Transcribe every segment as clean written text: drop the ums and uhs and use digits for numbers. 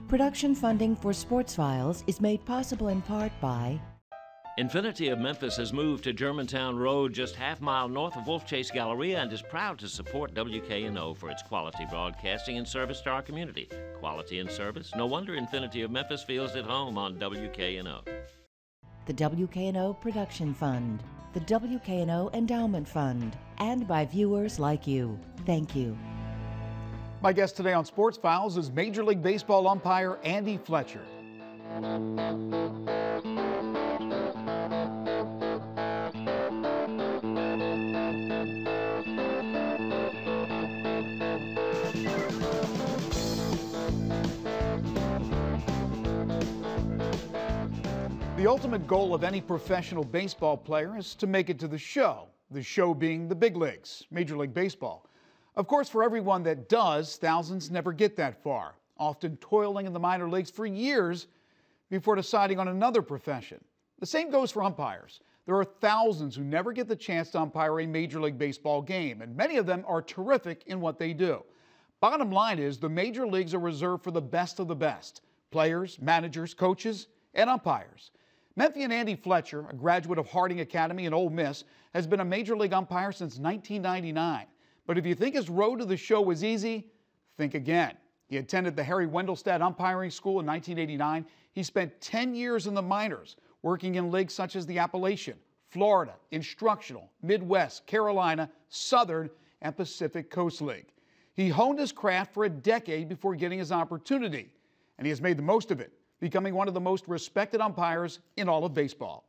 Production funding for Sports Files is made possible in part by Infinity of Memphis has moved to Germantown Road, just half-mile north of Wolf Chase Galleria, and is proud to support WKNO for its quality broadcasting and service to our community. Quality and service? No wonder Infinity of Memphis feels at home on WKNO. the WKNO Production Fund, the WKNO Endowment Fund, and by viewers like you. Thank you. My guest today on Sports Files is Major League Baseball umpire Andy Fletcher. The ultimate goal of any professional baseball player is to make it to the show being the big leagues, Major League Baseball. Of course, for everyone that does, thousands never get that far, often toiling in the minor leagues for years before deciding on another profession. The same goes for umpires. There are thousands who never get the chance to umpire a Major League Baseball game, and many of them are terrific in what they do. Bottom line is, the major leagues are reserved for the best of the best: players, managers, coaches, and umpires. Memphian Andy Fletcher, a graduate of Harding Academy and Ole Miss, has been a Major League umpire since 1999. But if you think his road to the show was easy, think again. He attended the Harry Wendelstedt Umpiring School in 1989. He spent 10 years in the minors, working in leagues such as the Appalachian, Florida, Instructional, Midwest, Carolina, Southern, and Pacific Coast League. He honed his craft for a decade before getting his opportunity, and he has made the most of it, becoming one of the most respected umpires in all of baseball.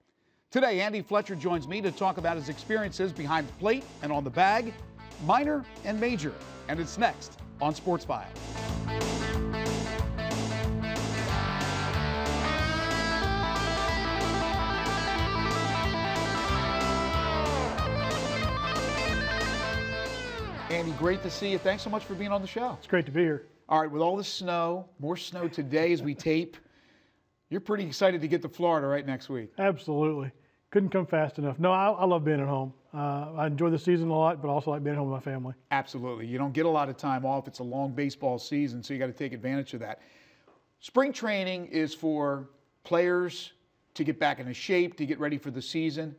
Today, Andy Fletcher joins me to talk about his experiences behind the plate and on the bag, minor and major, and it's next on Sports Files. Andy, great to see you. Thanks so much for being on the show. It's great to be here. All right, with all the snow, more snow today as we tape, you're pretty excited to get to Florida right next week. Absolutely. Couldn't come fast enough. No, I love being at home. I enjoy the season a lot, but also like being at home with my family. Absolutely. You don't get a lot of time off. It's a long baseball season, so you got to take advantage of that. Spring training is for players to get back into shape, to get ready for the season.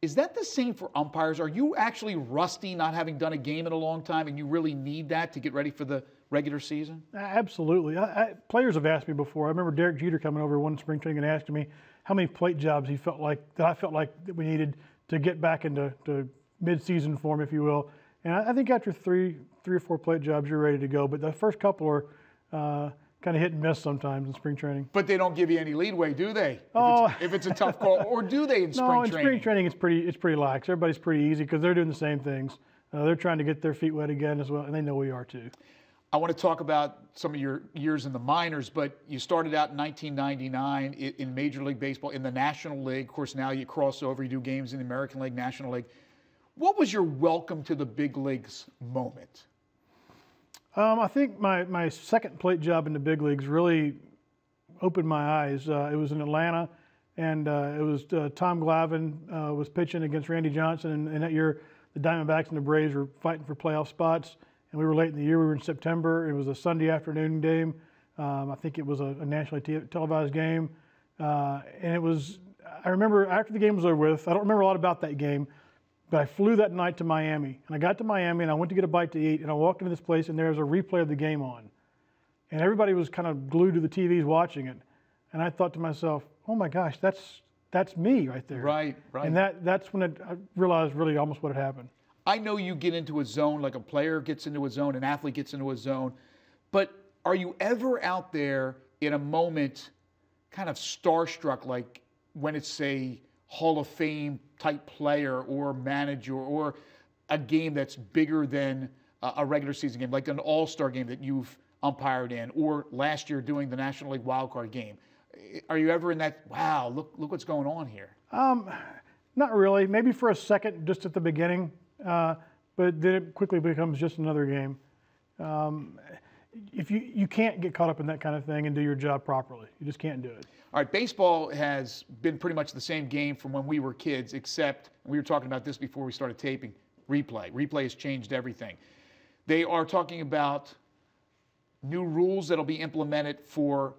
Is that the same for umpires? Are you actually rusty, not having done a game in a long time, and you really need that to get ready for the regular season? Absolutely. Players have asked me before. I remember Derek Jeter coming over one spring training and asking me how many plate jobs I felt like that we needed to get back into mid-season form, if you will. And I think after three or four plate jobs, you're ready to go. But the first couple are kind of hit and miss sometimes in spring training. But they don't give you any leadway, do they? If it's a tough call, or do they in spring training? No, in spring training it's pretty lax. Everybody's pretty easy because they're doing the same things. They're trying to get their feet wet again as well, and they know we are too. I want to talk about some of your years in the minors, but you started out in 1999 in Major League Baseball, in the National League. Of course, now you cross over, you do games in the American League, National League. What was your welcome to the big leagues moment? I think my second plate job in the big leagues really opened my eyes. It was in Atlanta, and it was Tom Glavine was pitching against Randy Johnson, and that year the Diamondbacks and the Braves were fighting for playoff spots. And we were late in the year. We were in September. It was a Sunday afternoon game. I think it was a nationally televised game. And it was, I remember after the game was over with, I don't remember a lot about that game, but I flew that night to Miami. And I got to Miami and I went to get a bite to eat, and I walked into this place and there was a replay of the game on. And everybody was kind of glued to the TVs watching it. And I thought to myself, oh my gosh, that's me right there. Right. And that's when I realized really almost what had happened. I know you get into a zone, like a player gets into a zone, an athlete gets into a zone, but are you ever out there in a moment kind of starstruck, like when it's a Hall of Fame type player or manager or a game that's bigger than a regular season game, like an all-star game that you've umpired in, or last year doing the National League wildcard game? Are you ever in that, wow, look what's going on here? Not really. Maybe for a second, just at the beginning. But then it quickly becomes just another game. If you can't get caught up in that kind of thing and do your job properly. You just can't do it. All right, baseball has been pretty much the same game from when we were kids, except, we were talking about this before we started taping, replay. Replay has changed everything. They are talking about new rules that'll be implemented for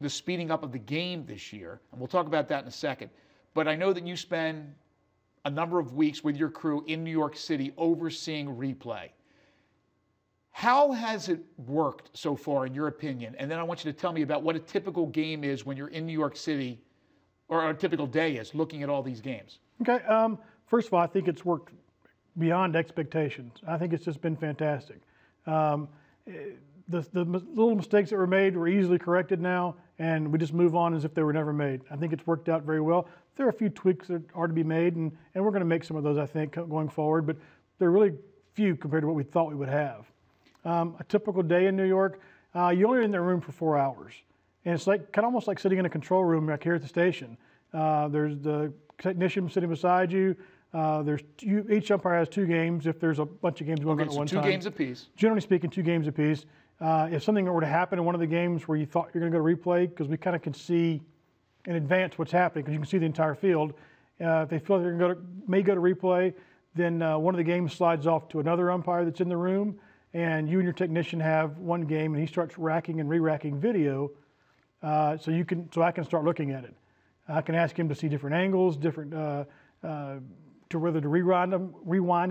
the speeding up of the game this year, and we'll talk about that in a second. But I know that you spend a number of weeks with your crew in New York City overseeing replay. How has it worked so far, in your opinion? And then I want you to tell me about what a typical game is when you're in New York City, or a typical day is, looking at all these games. Okay, first of all, I think it's worked beyond expectations. I think it's just been fantastic. The little mistakes that were made were easily corrected now, and we just move on as if they were never made. I think it's worked out very well. There are a few tweaks that are to be made, and we're going to make some of those, I think, going forward, but they're really few compared to what we thought we would have. A typical day in New York, you're only in the room for 4 hours. And it's like kind of almost like sitting in a control room like here at the station. There's the technician sitting beside you. Each umpire has 2 games if there's a bunch of games going on at one time. 2 games apiece. Generally speaking, 2 games apiece. If something were to happen in one of the games where you thought you're going to go to replay, because we kind of can see in advance what's happening, because you can see the entire field. If they feel they're going to may go to replay, then one of the games slides off to another umpire that's in the room, and you and your technician have one game, and he starts racking and re-racking video, so I can start looking at it. I can ask him to see different angles, different to whether to rewind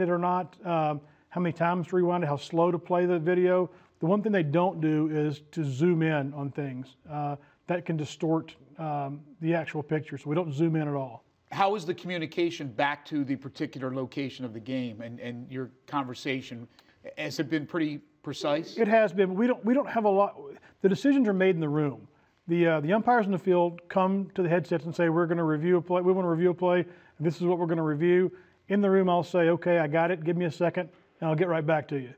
it or not, how many times to rewind it, how slow to play the video. The one thing they don't do is to zoom in on things. That can distort the actual picture, so we don't zoom in at all. How is the communication back to the particular location of the game and your conversation? Has it been pretty precise? It has been. We don't have a lot. The decisions are made in the room. The umpires in the field come to the headsets and say, we're going to review a play. We want to review a play. This is what we're going to review. In the room, I'll say, okay, I got it. Give me a second, and I'll get right back to you.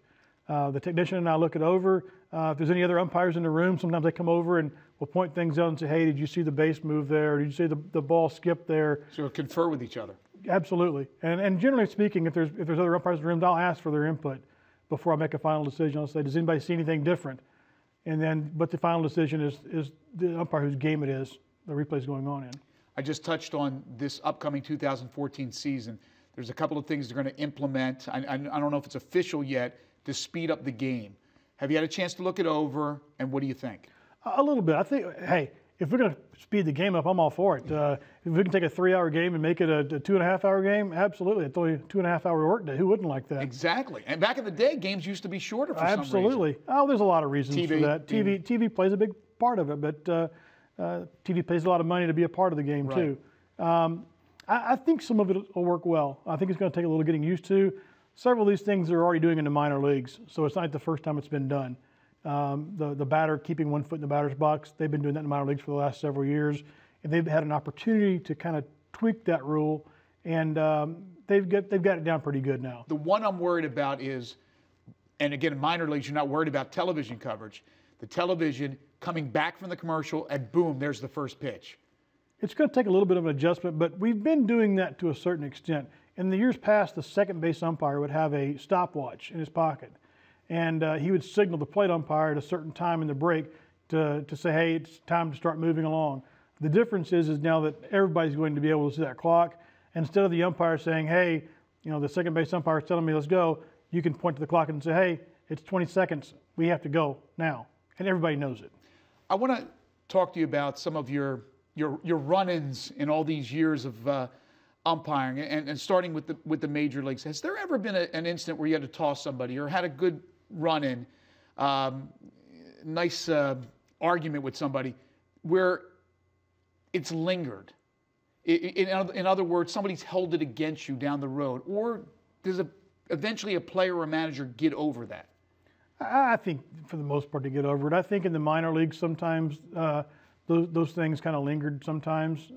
The technician and I look it over. If there's any other umpires in the room, sometimes they come over and we'll point things out and say, hey, did you see the base move there? Or did you see the ball skip there? So confer with each other. Absolutely. And generally speaking, if there's other umpires in the room, I'll ask for their input before I make a final decision. I'll say, does anybody see anything different? And then, but the final decision is the umpire whose game it is, the replay is going on in. I just touched on this upcoming 2014 season. There's a couple of things they're going to implement. I don't know if it's official yet, to speed up the game. Have you had a chance to look it over, and what do you think? A little bit. I think, hey, if we're going to speed the game up, I'm all for it. If we can take a 3-hour game and make it a 2.5-hour game, absolutely. It's only a 2.5-hour workday. Who wouldn't like that? Exactly. And back in the day, games used to be shorter for some reason. Absolutely. Oh, there's a lot of reasons for that. TV plays a big part of it, but TV pays a lot of money to be a part of the game, too. I think some of it will work well. I think it's going to take a little getting used to. Several of these things they're already doing in the minor leagues, so it's not the first time it's been done. The batter keeping 1 foot in the batter's box, they've been doing that in the minor leagues for the last several years, and they've had an opportunity to kind of tweak that rule, and they've got it down pretty good now. The one I'm worried about is, and again, in minor leagues, you're not worried about television coverage. The television coming back from the commercial, and boom, there's the first pitch. It's going to take a little bit of an adjustment, but we've been doing that to a certain extent. In the years past, the second base umpire would have a stopwatch in his pocket, and he would signal the plate umpire at a certain time in the break to say, hey, it's time to start moving along. The difference is now that everybody's going to be able to see that clock. And instead of the umpire saying, hey, the second base umpire is telling me let's go, you can point to the clock and say, hey, it's 20 seconds. We have to go now. And everybody knows it. I want to talk to you about some of your run-ins in all these years of umpiring, and starting with the major leagues. Has there ever been an incident where you had to toss somebody or had a good run-in, nice argument with somebody, where it's lingered? In other words, somebody's held it against you down the road, or does eventually a player or a manager get over that? I think for the most part to get over it. I think in the minor leagues sometimes those things kind of lingered sometimes.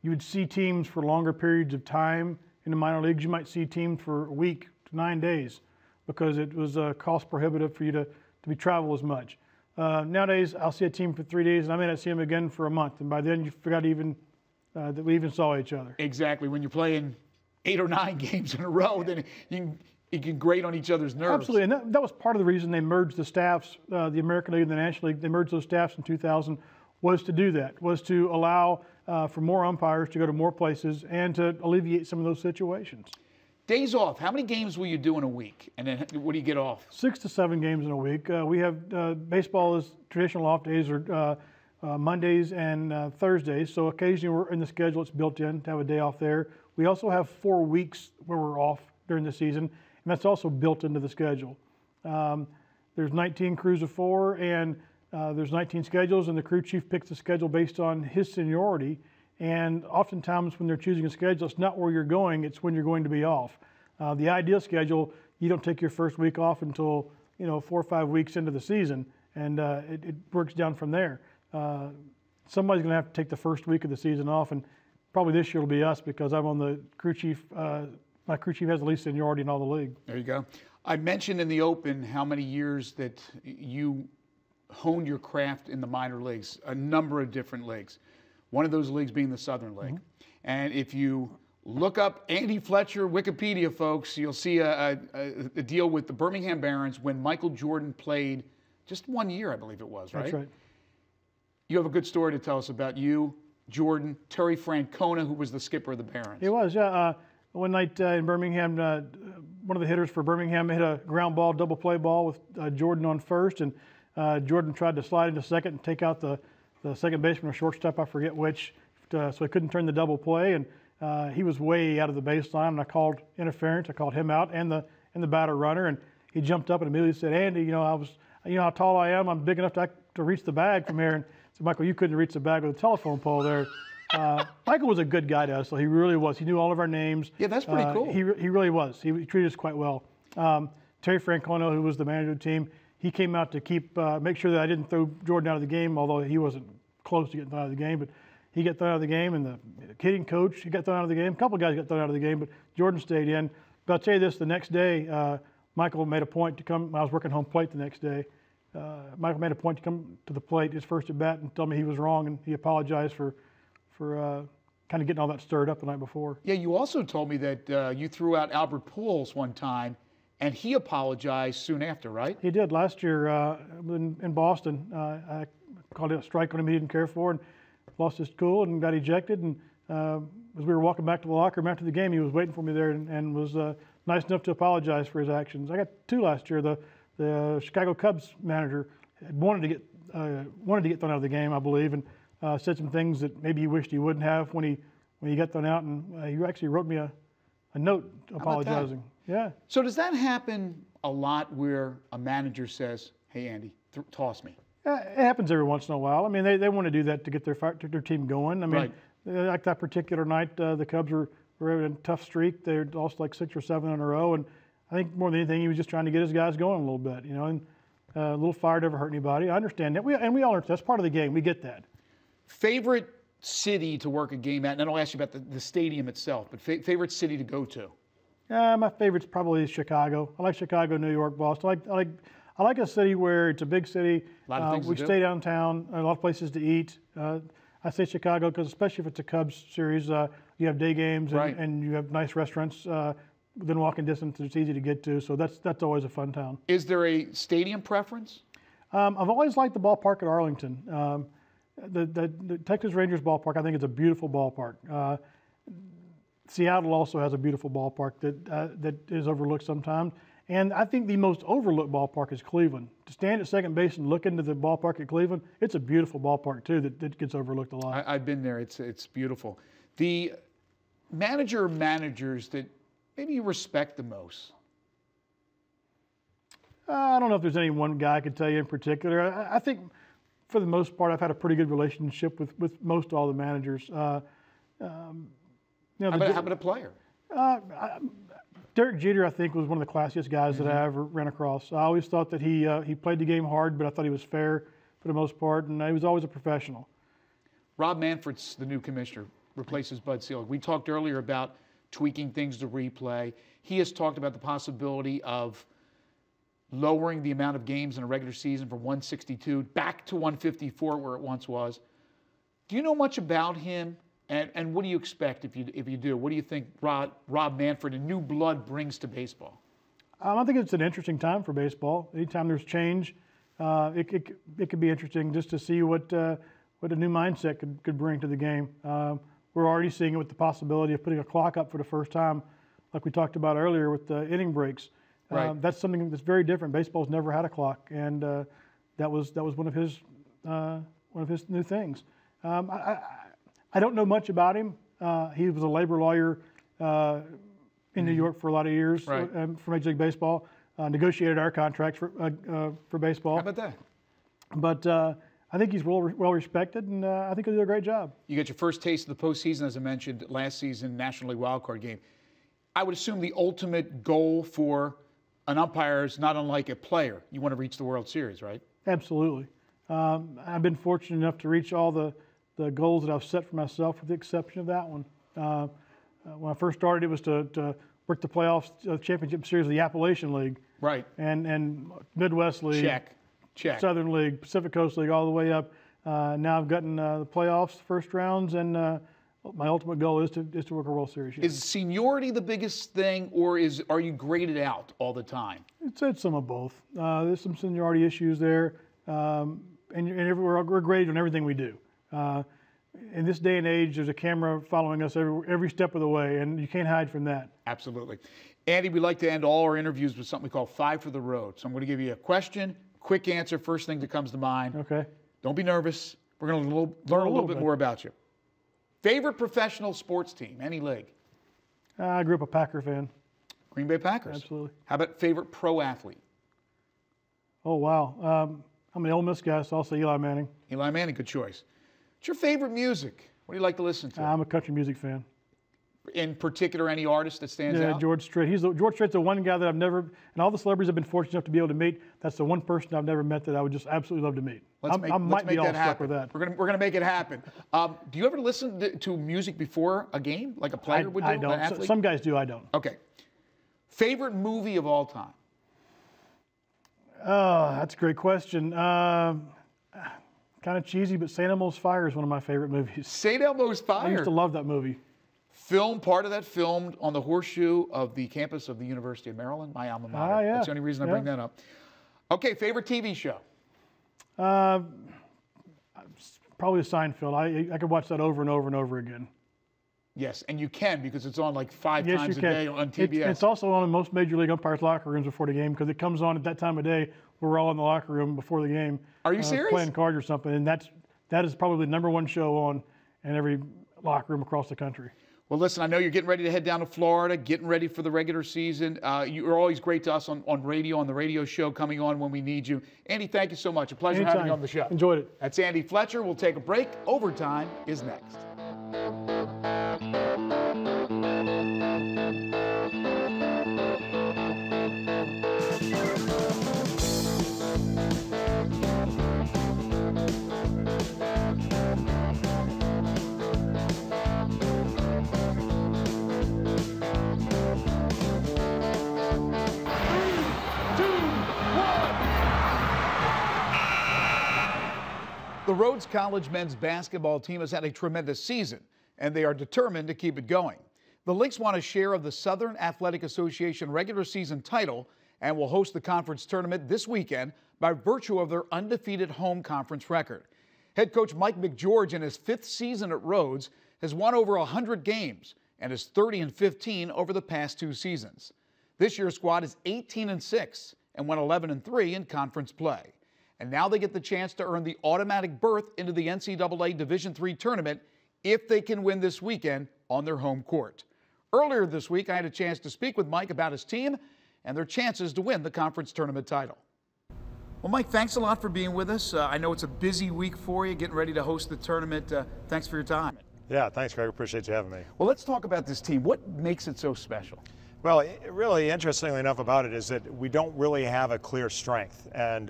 You would see teams for longer periods of time in the minor leagues. You might see teams for a week to 9 days because it was cost prohibitive for you to travel as much. Nowadays, I'll see a team for 3 days, and I may not see them again for a month, and by then you forgot even that we even saw each other. Exactly. When you're playing 8 or 9 games in a row, then you can grate on each other's nerves. Absolutely, and that was part of the reason they merged the staffs, the American League and the National League. They merged those staffs in 2000, was to do that, was to allow for more umpires to go to more places and to alleviate some of those situations. Days off. How many games will you do in a week? And then what do you get off? 6 to 7 games in a week. We have baseball is traditional off days are Mondays and Thursdays. So occasionally we're in the schedule. It's built in to have a day off there. We also have 4 weeks where we're off during the season, and that's also built into the schedule. There's 19 crews of 4, and there's 19 schedules, and the crew chief picks the schedule based on his seniority. And oftentimes when they're choosing a schedule, it's not where you're going, it's when you're going to be off. The ideal schedule, you don't take your first week off until 4 or 5 weeks into the season, and it works down from there. Somebody's going to have to take the first week of the season off, and probably this year will be us because I'm on the crew chief. My crew chief has the least seniority in all the league. There you go. I mentioned in the open how many years that you honed your craft in the minor leagues, a number of different leagues. One of those leagues being the Southern League. Mm-hmm. And if you look up Andy Fletcher, Wikipedia, folks, you'll see a deal with the Birmingham Barons when Michael Jordan played just 1 year, I believe it was, right? That's right. You have a good story to tell us about you, Jordan, Terry Francona, who was the skipper of the Barons. He was, yeah. One night in Birmingham, one of the hitters for Birmingham hit a ground ball, double play ball with Jordan on first, and Jordan tried to slide into second and take out the second baseman or shortstop, I forget which, so he couldn't turn the double play, and he was way out of the baseline, and I called interference. I called him out and the batter runner, and he jumped up and immediately said, "Andy, you know how tall I am? I'm big enough to reach the bag from here." And so, "Michael, you couldn't reach the bag with a telephone pole there." Michael was a good guy to us, so he really was. He knew all of our names. Yeah, that's pretty cool. He really was. He treated us quite well. Terry Francona, who was the manager of the team, he came out to make sure that I didn't throw Jordan out of the game, although he wasn't close to getting thrown out of the game. But he got thrown out of the game, and the hitting coach, he got thrown out of the game. A couple of guys got thrown out of the game, but Jordan stayed in. But I'll tell you this, the next day, Michael made a point to come. I was working home plate the next day. Michael made a point to come to the plate, his first at bat, and tell me he was wrong, and he apologized for kind of getting all that stirred up the night before. Yeah, you also told me that you threw out Albert Pujols one time, and he apologized soon after, right? He did. Last year in Boston, I called it a strike on him he didn't care for, and lost his cool and got ejected. And as we were walking back to the locker room after the game, he was waiting for me there and was nice enough to apologize for his actions. I got 2 last year. The Chicago Cubs manager wanted to get thrown out of the game, I believe, and said some things that maybe he wished he wouldn't have when he got thrown out, and he actually wrote me a note apologizing. Yeah. So does that happen a lot where a manager says, "Hey, Andy, toss me"? It happens every once in a while. I mean, they want to do that to get their team going. I mean, like that particular night, the Cubs were in a tough streak. They lost like 6 or 7 in a row, and I think more than anything, he was just trying to get his guys going a little bit, and a little fire never hurt anybody. I understand that. We all understand. That's part of the game. We get that. Favorite city to work a game at, and then I'll ask you about the stadium itself, but favorite city to go to? My favorite's probably Chicago. I like Chicago, New York, Boston. I like a city where it's a big city. A lot of things we to do. stay downtown. A lot of places to eat. I say Chicago because especially if it's a Cubs series, you have day games and you have nice restaurants within walking distance. It's easy to get to, so that's always a fun town. Is there a stadium preference? I've always liked the ballpark at Arlington. The Texas Rangers ballpark, I think, is a beautiful ballpark. Seattle also has a beautiful ballpark that is overlooked sometimes. And I think the most overlooked ballpark is Cleveland. To stand at second base and look into the ballpark at Cleveland, it's a beautiful ballpark too that gets overlooked a lot. I've been there. It's beautiful. The managers that maybe you respect the most? I don't know if there's any one guy I could tell you in particular. I think for the most part, I've had a pretty good relationship with most all the managers. How about a player? Derek Jeter, I think, was one of the classiest guys that I ever ran across. I always thought that he played the game hard, but I thought he was fair for the most part, and he was always a professional. Rob Manfred's the new commissioner, replaces Bud Selig. We talked earlier about tweaking things to replay. He has talked about the possibility of lowering the amount of games in a regular season from 162 back to 154 where it once was. Do you know much about him? And what do you expect if you do? What do you think Rob Manfred and new blood brings to baseball? I think it's an interesting time for baseball. Anytime there's change, it could be interesting just to see what a new mindset could bring to the game. We're already seeing it with the possibility of putting a clock up for the first time like we talked about earlier with the inning breaks. Right. That's something that's very different. Baseball's never had a clock, and that was one of his new things. I don't know much about him. He was a labor lawyer in New York for a lot of years Right. For Major League Baseball. Negotiated our contracts for baseball. How about that? But I think he's well respected, and I think he'll do a great job. You got your first taste of the postseason, as I mentioned, last season, National League wildcard game. I would assume the ultimate goal for an umpire is not unlike a player. You want to reach the World Series, right? Absolutely. I've been fortunate enough to reach all the goals that I've set for myself, with the exception of that one. When I first started, it was to work the playoffs, championship series of the Appalachian League. Right. And Midwest League. Check. Southern League, Pacific Coast League, all the way up. Now I've gotten the playoffs, first rounds, and my ultimate goal is to work a World Series. Is seniority the biggest thing, or are you graded out all the time? It's some of both. There's some seniority issues there, and we're graded on everything we do. In this day and age, there's a camera following us every step of the way, and you can't hide from that. Absolutely. Andy, we like to end all our interviews with something we call 5 for the road. So I'm going to give you a question, quick answer, first thing that comes to mind. Okay. Don't be nervous. We're going to learn a little bit more about you. Favorite professional sports team, any league? I grew up a Packer fan. Green Bay Packers. Absolutely. How about favorite pro athlete? Oh, wow. I'm an Ole Miss guy, so I'll say Eli Manning. Eli Manning, good choice. What's your favorite music? What do you like to listen to? I'm a country music fan. In particular, any artist that stands out? George Strait. George Strait's the one guy that I've never, and all the celebrities I've been fortunate enough to be able to meet, that's the one person I've never met that I would just absolutely love to meet. I might be all stuck with that. We're gonna make it happen. Do you ever listen to music before a game, like a player would do? I don't. An athlete? Some guys do. I don't. Okay. Favorite movie of all time? That's a great question. Kind of cheesy, but St. Elmo's Fire is one of my favorite movies. St. Elmo's Fire. I used to love that movie. Part of that filmed on the horseshoe of the campus of the University of Maryland, my alma mater. Yeah. That's the only reason I bring that up. Okay, favorite TV show? Probably Seinfeld. I could watch that over and over and over again. Yes, and you can, because it's on like 5 times a day on TBS. It's also on in most major league umpires' locker rooms before the game, because it comes on at that time of day. We're all in the locker room before the game. Are you serious? Playing cards or something, and that is probably the #1 show on in every locker room across the country. Well, listen, I know you're getting ready to head down to Florida, getting ready for the regular season. You're always great to us on radio, on the radio show, coming on when we need you. Andy, thank you so much. A pleasure having you on the show. Enjoyed it. That's Andy Fletcher. We'll take a break. Overtime is next. The Rhodes College men's basketball team has had a tremendous season, and they are determined to keep it going. The Lynx want a share of the Southern Athletic Association regular season title and will host the conference tournament this weekend by virtue of their undefeated home conference record. Head coach Mike McGeorge, in his 5th season at Rhodes, has won over 100 games and is 30-15 over the past 2 seasons. This year's squad is 18-6 and went 11-3 in conference play. And now they get the chance to earn the automatic berth into the NCAA Division III tournament if they can win this weekend on their home court. Earlier this week, I had a chance to speak with Mike about his team and their chances to win the conference tournament title. Well, Mike, thanks a lot for being with us. I know it's a busy week for you, getting ready to host the tournament. Thanks for your time. Yeah, thanks, Greg. Appreciate you having me. Well, let's talk about this team. What makes it so special? Well, really interestingly enough about it is that we don't really have a clear strength. And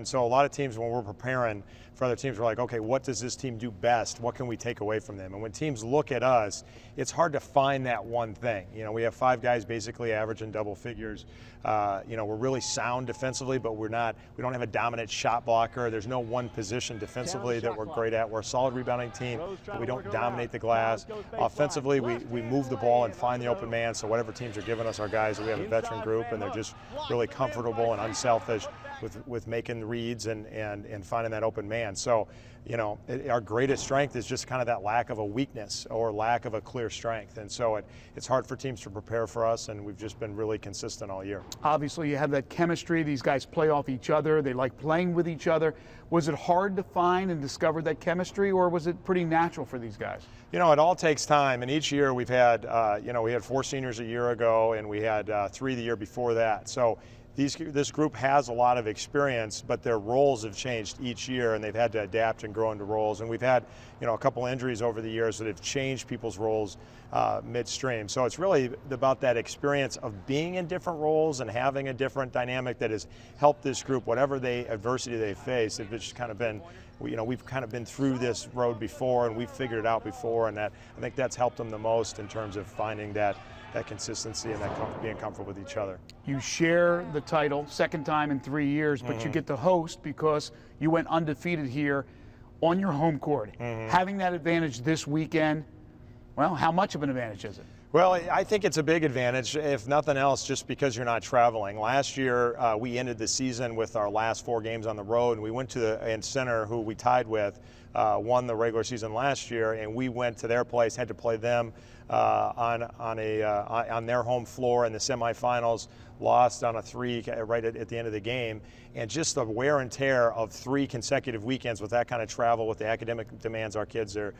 so a lot of teams, when we're preparing for other teams, we're like, okay, what does this team do best? What can we take away from them? And when teams look at us, it's hard to find that one thing. You know, we have 5 guys basically averaging double figures. You know, we're really sound defensively, but we don't have a dominant shot blocker. There's no one position defensively that we're great at. We're a solid rebounding team, but we don't dominate the glass. Offensively, we move the ball and find the open man, so whatever teams are giving us, our guys, we have a veteran group, and they're just really comfortable and unselfish. with making reads and finding that open man. So, you know, our greatest strength is just kind of that lack of a weakness or lack of a clear strength. And so it's hard for teams to prepare for us, and we've just been really consistent all year. Obviously, you have that chemistry. These guys play off each other. They like playing with each other. Was it hard to find and discover that chemistry, or was it pretty natural for these guys? You know, it all takes time, and each year we've had, you know, we had 4 seniors a year ago, and we had 3 the year before that. So this group has a lot of experience, but their roles have changed each year, and they've had to adapt and grow into roles. And we've had, you know, a couple injuries over the years that have changed people's roles midstream. So it's really about that experience of being in different roles and having a different dynamic that has helped this group, whatever adversity they face. It's just kind of been, you know, we've kind of been through this road before, and we've figured it out before, and that I think that's helped them the most in terms of finding that consistency and that being comfortable with each other. You share the title, second time in 3 years, but you get to host because you went undefeated here on your home court. Having that advantage this weekend, well, how much of an advantage is it? Well, I think it's a big advantage, if nothing else, just because you're not traveling. Last year, we ended the season with our last 4 games on the road, and we went to the Center, who we tied with, won the regular season last year, and we went to their place, had to play them on their home floor in the semifinals, lost on a 3 right at the end of the game. And just the wear and tear of 3 consecutive weekends with that kind of travel, with the academic demands our kids are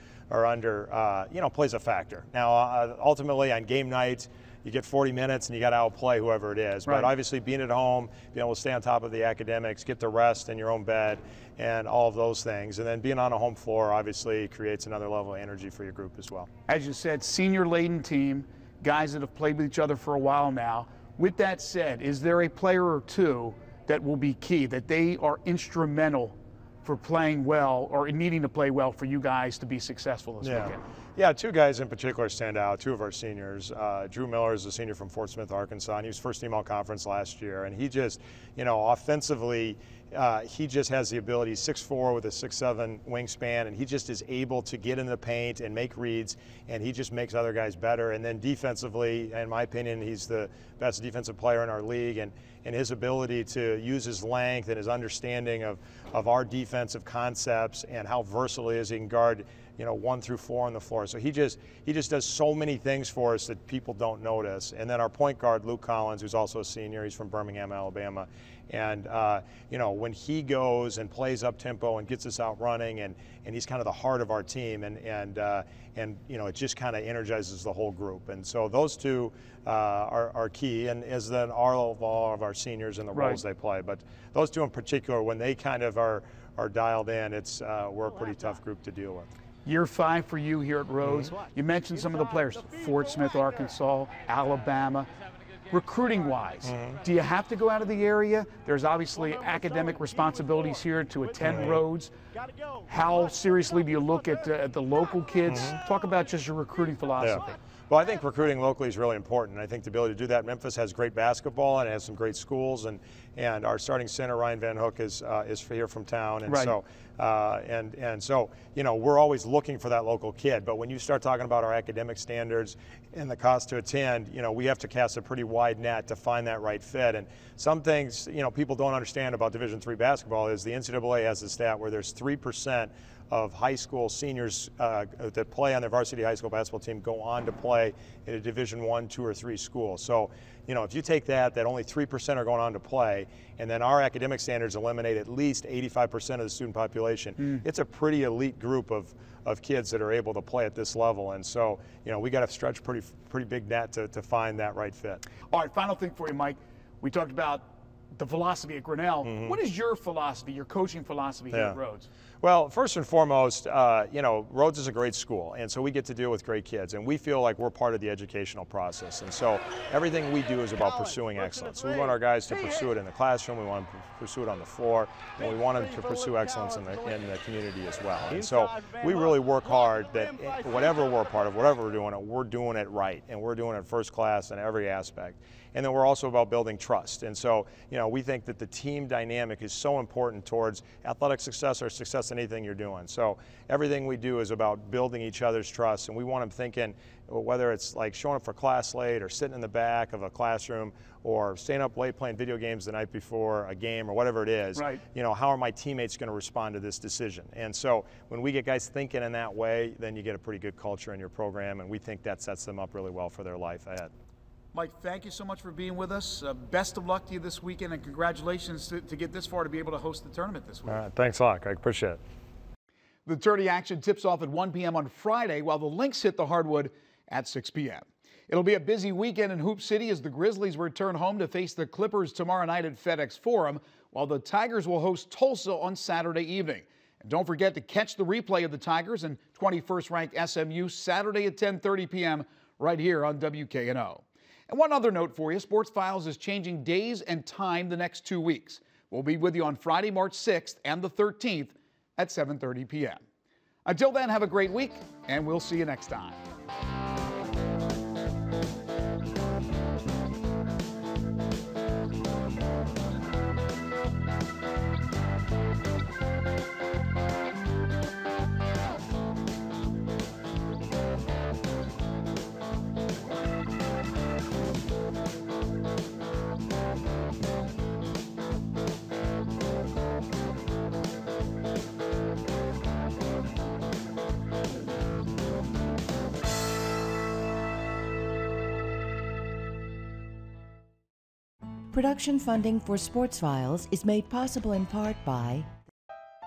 under, you know, plays a factor. Now, ultimately on game night, you get 40 minutes and you got to outplay whoever it is. Right. But obviously being at home, being able to stay on top of the academics, get the rest in your own bed, and all of those things. And then being on a home floor obviously creates another level of energy for your group as well. As you said, senior-laden team, guys that have played with each other for a while now. With that said, is there a player or two that will be key, that they are instrumental for playing well or needing to play well for you guys to be successful this weekend? Yeah, 2 guys in particular stand out, 2 of our seniors. Drew Miller is a senior from Fort Smith, Arkansas, and he was first team all-conference last year. And he just, you know, offensively, he just has the ability, 6'4" with a 6'7" wingspan, and he just is able to get in the paint and make reads, and he just makes other guys better. And then defensively, in my opinion, he's the best defensive player in our league, and his ability to use his length and his understanding of our defensive concepts and how versatile he is. He can guard, you know, 1 through 4 on the floor. So he just does so many things for us that people don't notice. And then our point guard, Luke Collins, who's also a senior, he's from Birmingham, Alabama. And, you know, when he goes and plays up tempo and gets us out running, and he's kind of the heart of our team, and you know, it just kind of energizes the whole group. And so those 2 are key, and as then all of our seniors and the roles they play. But those 2 in particular, when they kind of are dialed in, we're a pretty tough group to deal with. Year 5 for you here at Rhodes. You mentioned some of the players, Fort Smith, Arkansas, Alabama. Recruiting-wise, do you have to go out of the area? There's obviously academic responsibilities here to attend Rhodes. How seriously do you look at the local kids? Talk about just your recruiting philosophy. Yeah. Well, I think recruiting locally is really important. I think the ability to do that. Memphis has great basketball and it has some great schools, and our starting center Ryan Van Hook is here from town, and so so you know, we're always looking for that local kid. But when you start talking about our academic standards and the cost to attend, you know, we have to cast a pretty wide net to find that right fit. And some things, you know, people don't understand about Division III basketball is the NCAA has a stat where there's 3% of high school seniors that play on their varsity high school basketball team go on to play in a Division I, II, or III school. So, you know, if you take that only 3% are going on to play, and then our academic standards eliminate at least 85% of the student population, it's a pretty elite group of kids that are able to play at this level. And so, you know, we got to stretch pretty big net to find that right fit. All right, final thing for you, Mike. We talked about the philosophy at Grinnell. What is your philosophy, your coaching philosophy here at Rhodes? Well, first and foremost, you know, Rhodes is a great school, and so we get to deal with great kids, and we feel like we're part of the educational process. And so everything we do is about pursuing excellence. We want our guys to pursue it in the classroom, we want them to pursue it on the floor, and we want them to pursue excellence in the community as well. And so we really work hard that whatever we're a part of, whatever we're doing it right, and we're doing it first class in every aspect. And then we're also about building trust. And so, we think that the team dynamic is so important towards athletic success or success in anything you're doing. So everything we do is about building each other's trust, and we want them thinking, whether it's like showing up for class late or sitting in the back of a classroom or staying up late playing video games the night before a game or whatever it is, right. How are my teammates going to respond to this decision? And so when we get guys thinking in that way, then you get a pretty good culture in your program, and we think that sets them up really well for their life ahead. Mike, thank you so much for being with us. Best of luck to you this weekend, and congratulations to get this far to be able to host the tournament this week. All right, thanks a lot, Greg. Appreciate it. The tourney action tips off at 1 p.m. on Friday, while the Lynx hit the hardwood at 6 p.m. It'll be a busy weekend in Hoop City as the Grizzlies return home to face the Clippers tomorrow night at FedEx Forum, while the Tigers will host Tulsa on Saturday evening. And don't forget to catch the replay of the Tigers and 21st-ranked SMU Saturday at 10:30 p.m. right here on WKNO. And one other note for you, Sports Files is changing days and time the next 2 weeks. We'll be with you on Friday, March 6th and the 13th at 7:30 p.m. Until then, have a great week, and we'll see you next time. Production funding for Sports Files is made possible in part by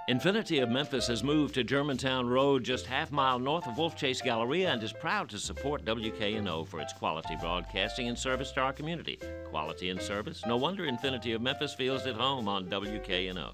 Infinity of Memphis has moved to Germantown Road, just half-mile north of Wolf Chase Galleria, and is proud to support WKNO for its quality broadcasting and service to our community. Quality and service? No wonder Infinity of Memphis feels at home on WKNO.